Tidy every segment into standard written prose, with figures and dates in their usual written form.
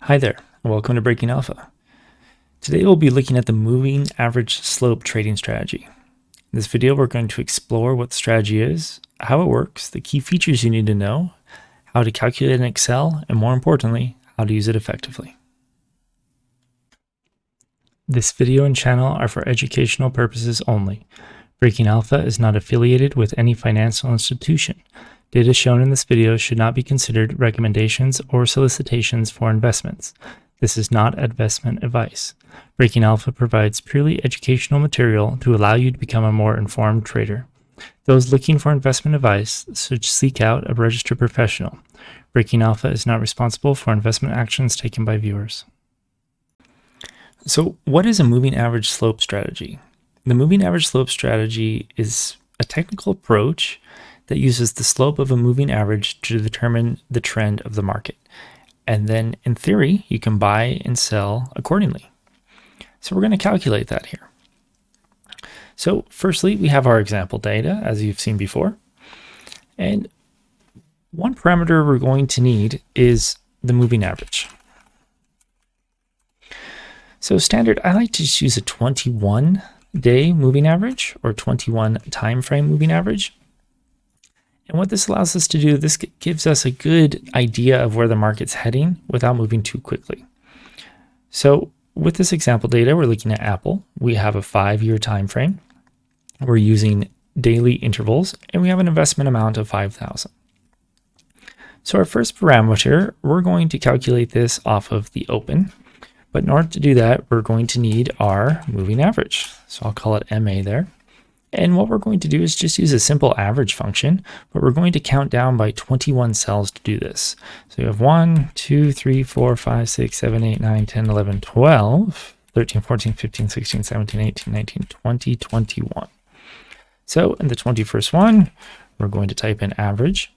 Hi there, and welcome to Breaking Alpha. Today we'll be looking at the moving average slope trading strategy. In this video, we're going to explore what the strategy is, how it works, the key features you need to know, how to calculate in Excel, and more importantly, how to use it effectively. This video and channel are for educational purposes only. Breaking Alpha is not affiliated with any financial institution. Data shown in this video should not be considered recommendations or solicitations for investments. This is not investment advice. Breaking Alpha provides purely educational material to allow you to become a more informed trader. Those looking for investment advice should seek out a registered professional. Breaking Alpha is not responsible for investment actions taken by viewers. So, what is a moving average slope strategy? The moving average slope strategy is a technical approach that uses the slope of a moving average to determine the trend of the market. And then, in theory, you can buy and sell accordingly. So we're going to calculate that here. So firstly, we have our example data, as you've seen before. And one parameter we're going to need is the moving average. So standard, I like to just use a 21-day moving average or 21 time frame moving average. And what this allows us to do, this gives us a good idea of where the market's heading without moving too quickly. So with this example data, we're looking at Apple. We have a 5-year time frame. We're using daily intervals, and we have an investment amount of $5,000. So our first parameter, we're going to calculate this off of the open. But in order to do that, we're going to need our moving average. So I'll call it MA there. And what we're going to do is just use a simple average function, but we're going to count down by 21 cells to do this. So you have 1, 2, 3, 4, 5, 6, 7, 8, 9, 10, 11, 12, 13, 14, 15, 16, 17, 18, 19, 20, 21. So in the 21st one, we're going to type in average.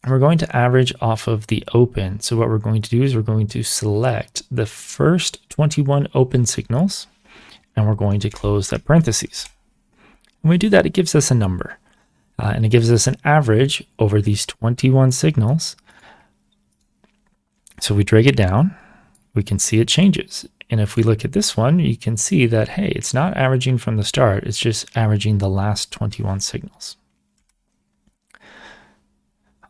And we're going to average off of the open. So what we're going to do is we're going to select the first 21 open signals, and we're going to close that parentheses. When we do that, it gives us a number, and it gives us an average over these 21 signals. So we drag it down, we can see it changes. And if we look at this one, you can see that, hey, it's not averaging from the start, it's just averaging the last 21 signals.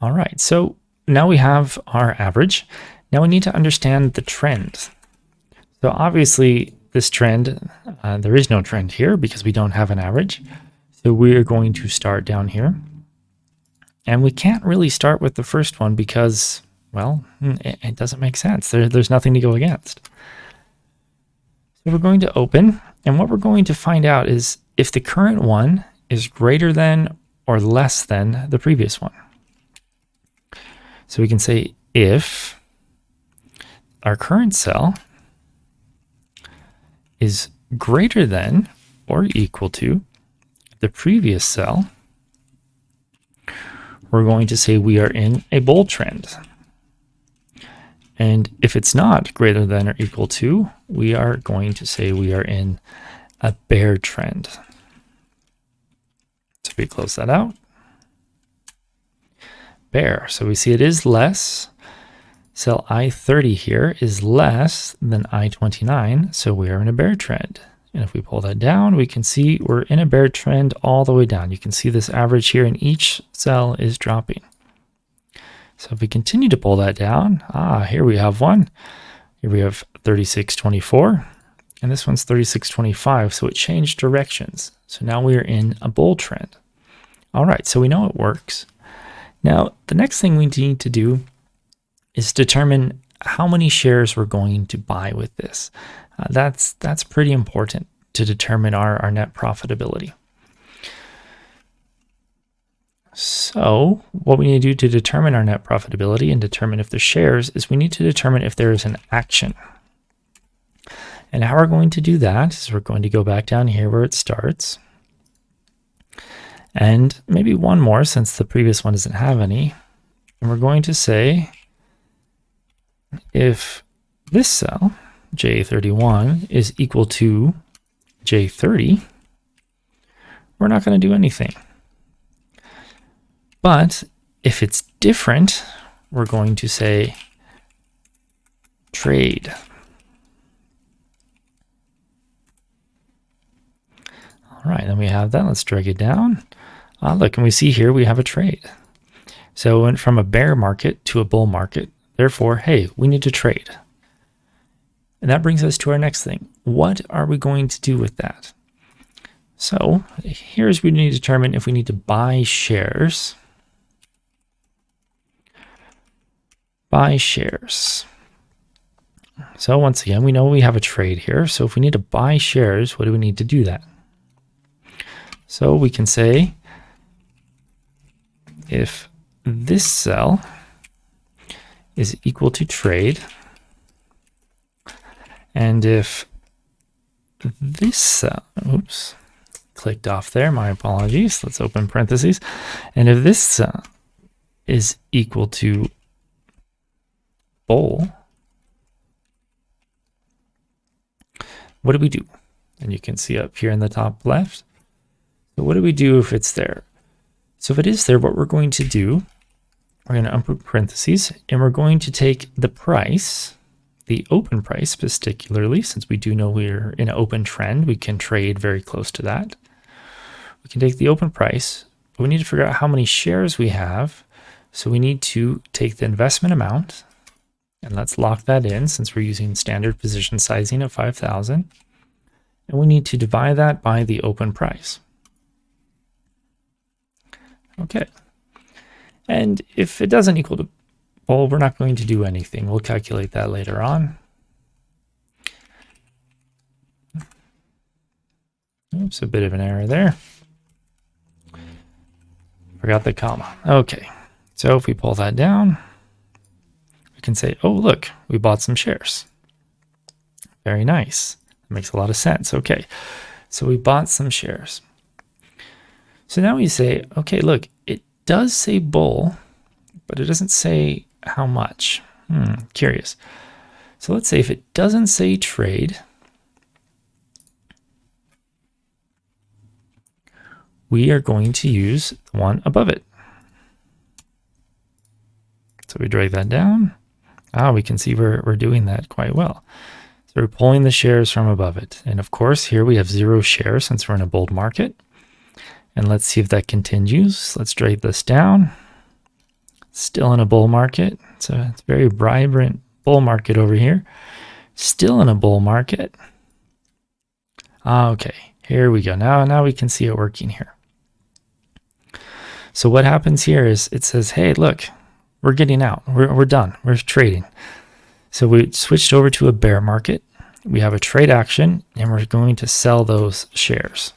All right, so now we have our average. Now we need to understand the trend. So obviously, this trend, there is no trend here because we don't have an average. So we're going to start down here. And we can't really start with the first one because, well, it doesn't make sense. There's nothing to go against. So we're going to open. And what we're going to find out is if the current one is greater than or less than the previous one. So we can say if our current cell is greater than or equal to the previous cell, we're going to say we are in a bull trend. And if it's not greater than or equal to, we are going to say we are in a bear trend. So we close that out. Bear. So we see it is less. Cell I-30 here is less than I-29, so we are in a bear trend. And if we pull that down, we can see we're in a bear trend all the way down. You can see this average here in each cell is dropping. So if we continue to pull that down, here we have one. Here we have 36.24, and this one's 36.25, so it changed directions. So now we are in a bull trend. All right, so we know it works. Now, the next thing we need to do is determine how many shares we're going to buy with this. That's pretty important to determine our net profitability. So what we need to do to determine our net profitability and determine if there's shares is we need to determine if there is an action. And how we're going to do that is we're going to go back down here where it starts. And maybe one more since the previous one doesn't have any. And we're going to say if this cell, J31, is equal to J30, we're not going to do anything. But if it's different, we're going to say trade. All right, then we have that. Let's drag it down. Look, and we see here we have a trade. So it went from a bear market to a bull market. Therefore, hey, we need to trade. And that brings us to our next thing. What are we going to do with that? So here's we need to determine if we need to buy shares. Buy shares. So once again, we know we have a trade here. So if we need to buy shares, what do we need to do that? So we can say if this cell is equal to trade, and if this cell, oops, clicked off there, my apologies, let's open parentheses, and if this cell is equal to bull, what do we do? And you can see up here in the top left. So what do we do if it's there? So if it is there, what we're going to do, we're going to open parentheses, and we're going to take the price, the open price particularly, since we do know we're in an open trend, we can trade very close to that. We can take the open price, but we need to figure out how many shares we have. So we need to take the investment amount, and let's lock that in since we're using standard position sizing of 5,000. And we need to divide that by the open price. Okay. And if it doesn't equal to bull, we're not going to do anything. We'll calculate that later on. Oops, a bit of an error there. Forgot the comma. Okay. So if we pull that down, we can say, oh, look, we bought some shares. Very nice. That makes a lot of sense. Okay. So we bought some shares. So now we say, okay, look, it does say bull, but it doesn't say how much. Curious. So let's say if it doesn't say trade, we are going to use the one above it. So we drag that down. We can see we're doing that quite well. So we're pulling the shares from above it. And of course, here we have 0 shares since we're in a bull market. And let's see if that continues. Let's drag this down. Still in a bull market. So it's a very vibrant bull market over here. Still in a bull market. Okay, here we go. Now we can see it working here. So what happens here is it says, hey, look, we're getting out. We're done. We're trading. So we switched over to a bear market. We have a trade action, and we're going to sell those shares.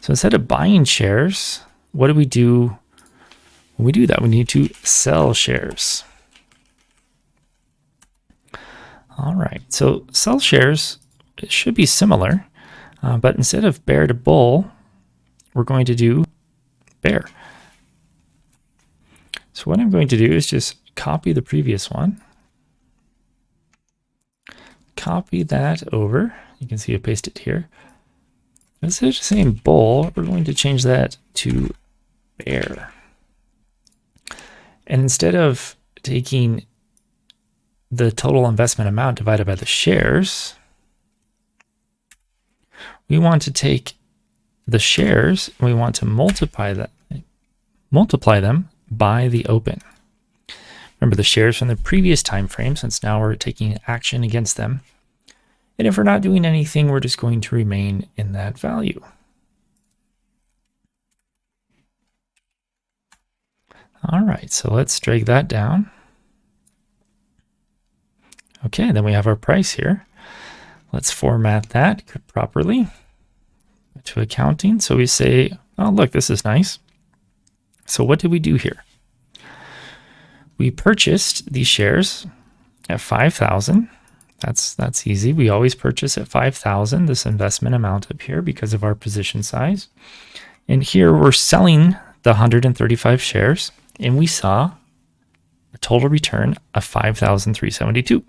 So instead of buying shares, what do we do when we do that? We need to sell shares. All right, so sell shares, it should be similar, but instead of bear to bull, we're going to do bear. So what I'm going to do is just copy the previous one. Copy that over. You can see I pasted it here. Instead of saying bull, we're going to change that to bear. And instead of taking the total investment amount divided by the shares, we want to take the shares and we want to multiply them by the open. Remember the shares from the previous time frame, since now we're taking action against them. And if we're not doing anything, we're just going to remain in that value. All right, so let's drag that down. Okay, then we have our price here. Let's format that properly to accounting. So we say, oh, look, this is nice. So what did we do here? We purchased these shares at 5,000. That's easy. We always purchase at 5,000, this investment amount up here because of our position size. And here we're selling the 135 shares, and we saw a total return of 5,372.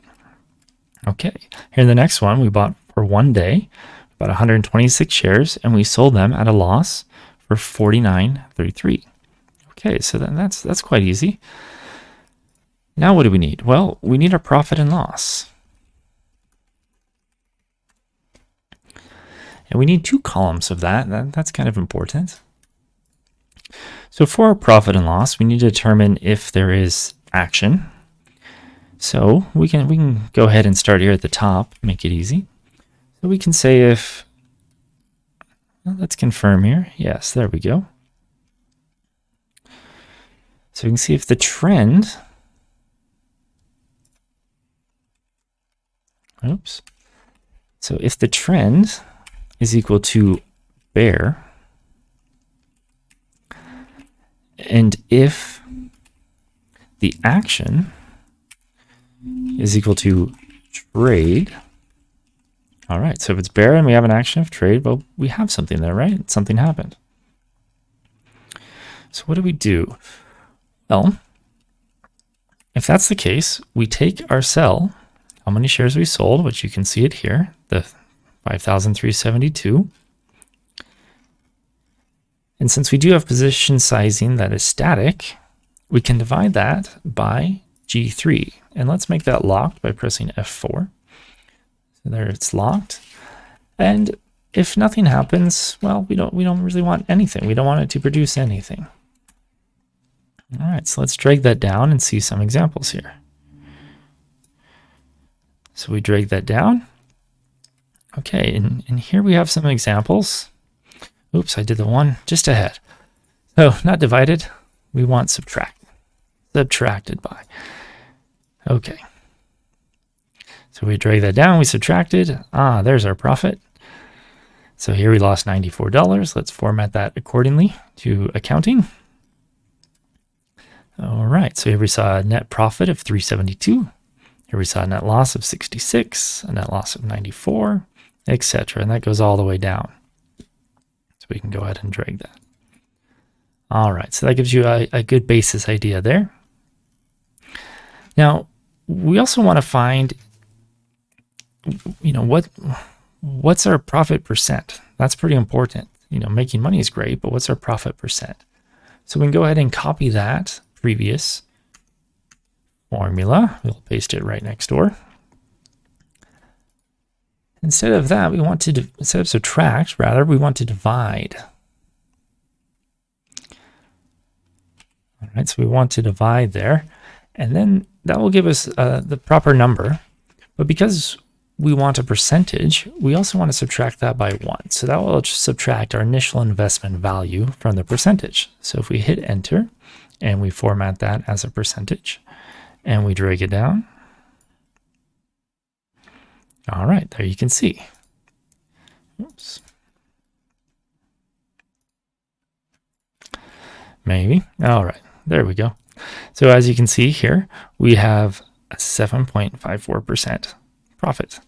Okay, here in the next one, we bought for 1 day, about 126 shares, and we sold them at a loss for 49.33. Okay, so then that's quite easy. Now what do we need? Well, we need our profit and loss. And we need 2 columns of that. That's kind of important. So for our profit and loss, we need to determine if there is action. So we can go ahead and start here at the top, make it easy. So we can say if, well, let's confirm here. Yes, there we go. So we can see if the trend, oops. So if the trend is equal to bear, and if the action is equal to trade, all right, so if it's bear and we have an action of trade, well, we have something there, right? Something happened. So what do we do? Well, if that's the case, we take our sell, how many shares we sold, which you can see it here, the 5,372. And since we do have position sizing that is static, we can divide that by G3. And let's make that locked by pressing F4. So there it's locked. And if nothing happens, well, we don't really want anything. We don't want it to produce anything. All right, so let's drag that down and see some examples here. So we drag that down. Okay, and here we have some examples. Oops, I did the one just ahead. So not divided, we want subtract. Subtracted by. Okay. So we drag that down, we subtracted. Ah, there's our profit. So here we lost $94. Let's format that accordingly to accounting. All right, so here we saw a net profit of 372. Here we saw a net loss of 66, a net loss of 94, etc. And that goes all the way down. So we can go ahead and drag that. All right, so that gives you a good basis idea there. Now, we also want to find, what's our profit percent? That's pretty important. Making money is great, but what's our profit percent? So we can go ahead and copy that previous formula. We'll paste it right next door. Instead of that, we want to, instead of subtract, rather, we want to divide. All right, so we want to divide there, and then that will give us the proper number. But because we want a percentage, we also want to subtract that by 1. So that will subtract our initial investment value from the percentage. So if we hit enter and we format that as a percentage and we drag it down, all right, there you can see. Oops. Maybe. All right, there we go. So as you can see here, we have a 7.54% profit,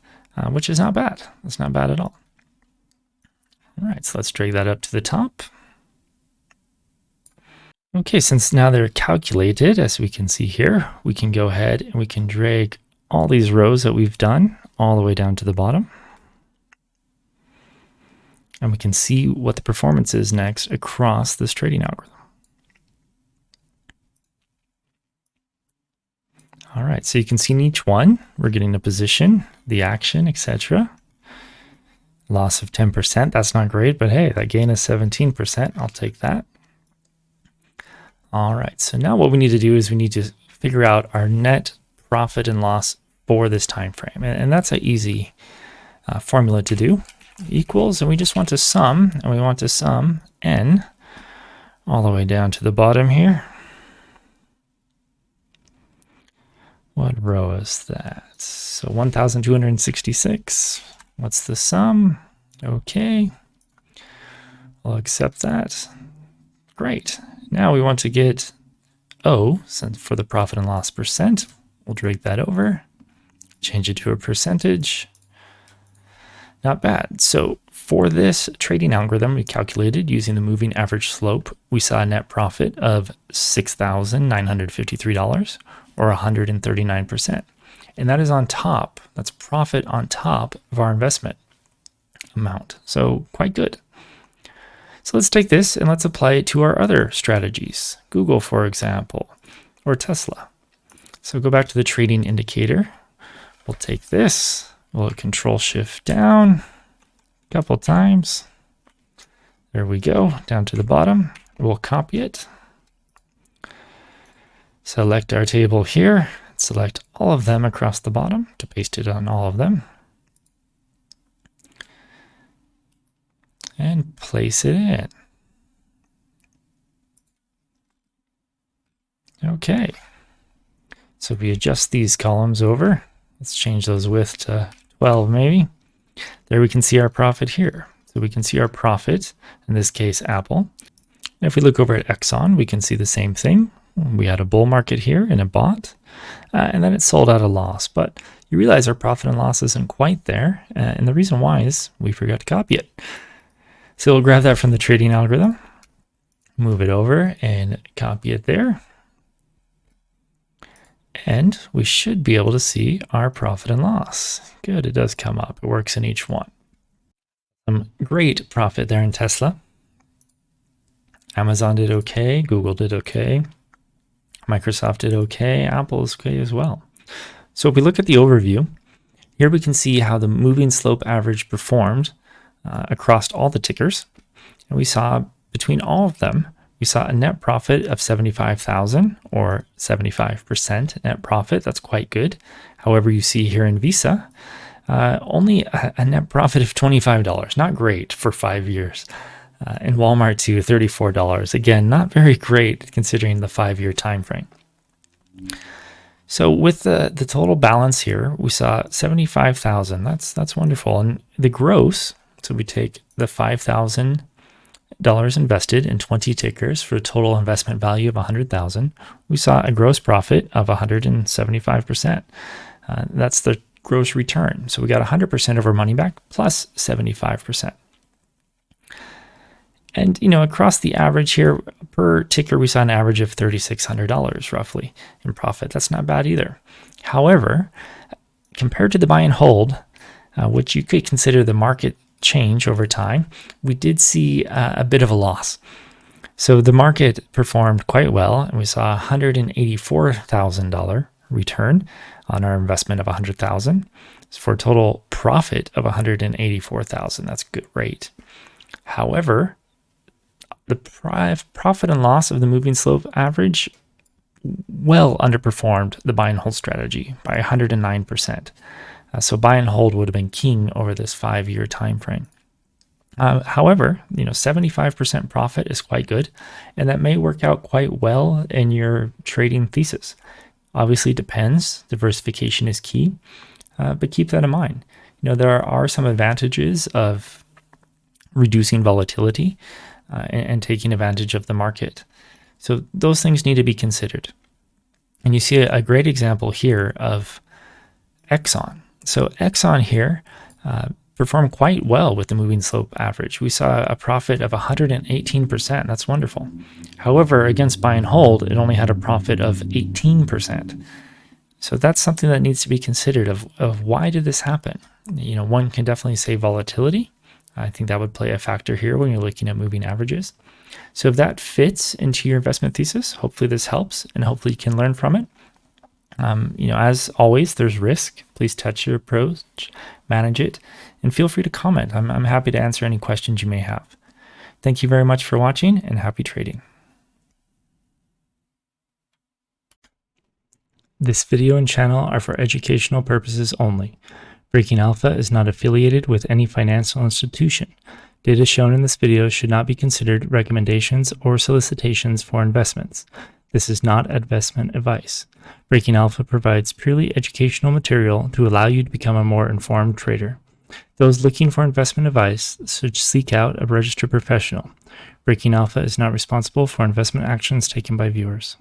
which is not bad. That's not bad at all. All right, so let's drag that up to the top. Okay, since now they're calculated, as we can see here, we can go ahead and we can drag all these rows that we've done all the way down to the bottom. And we can see what the performance is next across this trading algorithm. All right, so you can see in each one, we're getting the position, the action, etc. Loss of 10%, that's not great, but hey, that gain is 17%, I'll take that. All right, so now what we need to do is we need to figure out our net profit and loss for this time frame. And that's an easy formula to do. Equals, and we just want to sum, and we want to sum n all the way down to the bottom here. What row is that? So 1,266. What's the sum? Okay. I'll accept that. Great. Now we want to get O for the profit and loss percent. We'll drag that over, change it to a percentage. Not bad. So for this trading algorithm we calculated using the moving average slope, we saw a net profit of $6,953 or 139%. And that is on top, that's profit on top of our investment amount. So quite good. So let's take this and let's apply it to our other strategies. Google, for example, or Tesla. So go back to the trading indicator. We'll take this, we'll Control Shift down, a couple times. There we go, down to the bottom. We'll copy it. Select our table here. Select all of them across the bottom to paste it on all of them. And place it in. Okay. So if we adjust these columns over, let's change those width to 12 maybe. There we can see our profit here. So we can see our profit, in this case Apple. And if we look over at Exxon, we can see the same thing. We had a bull market here and it bought, and then it sold at a loss. But you realize our profit and loss isn't quite there, and the reason why is we forgot to copy it. So we'll grab that from the trading algorithm, move it over and copy it there. And we should be able to see our profit and loss. Good, it does come up. It works in each one. Some great profit there in Tesla. Amazon did okay, Google did okay, Microsoft did okay, Apple is okay as well. So if we look at the overview, here we can see how the moving slope average performed across all the tickers. And we saw between all of them, we saw a net profit of 75,000 or 75% net profit. That's quite good. However, you see here in Visa, only a net profit of $25. Not great for 5 years. In Walmart too, $34. Again, not very great considering the 5-year time frame. So with the total balance here, we saw 75,000. That's wonderful. And the gross, so we take the $5,000 invested in 20 tickers for a total investment value of 100,000. We saw a gross profit of 175%. That's the gross return. So we got 100% of our money back plus 75%. And, you know, across the average here per ticker, we saw an average of $3,600 roughly in profit. That's not bad either. However, compared to the buy and hold, which you could consider the market change over time, we did see a bit of a loss. So the market performed quite well, and we saw $184,000 return on our investment of 100,000 for a total profit of 184,000. That's a good rate. However, the profit and loss of the moving slope average well underperformed the buy and hold strategy by 109%. So buy and hold would have been king over this 5-year time frame. However, 75% profit is quite good, and that may work out quite well in your trading thesis. Obviously, it depends. Diversification is key, but keep that in mind. There are some advantages of reducing volatility and taking advantage of the market. So those things need to be considered. And you see a great example here of Exxon. So Exxon here performed quite well with the moving slope average. We saw a profit of 118%. That's wonderful. However, against buy and hold, it only had a profit of 18%. So that's something that needs to be considered of why did this happen? One can definitely say volatility. I think that would play a factor here when you're looking at moving averages. So if that fits into your investment thesis, hopefully this helps and hopefully you can learn from it. As always, there's risk. Please touch your approach, manage it, and feel free to comment. I'm happy to answer any questions you may have. Thank you very much for watching and happy trading. This video and channel are for educational purposes only. Breaking Alpha is not affiliated with any financial institution. Data shown in this video should not be considered recommendations or solicitations for investments. This is not investment advice. Breaking Alpha provides purely educational material to allow you to become a more informed trader. Those looking for investment advice should seek out a registered professional. Breaking Alpha is not responsible for investment actions taken by viewers.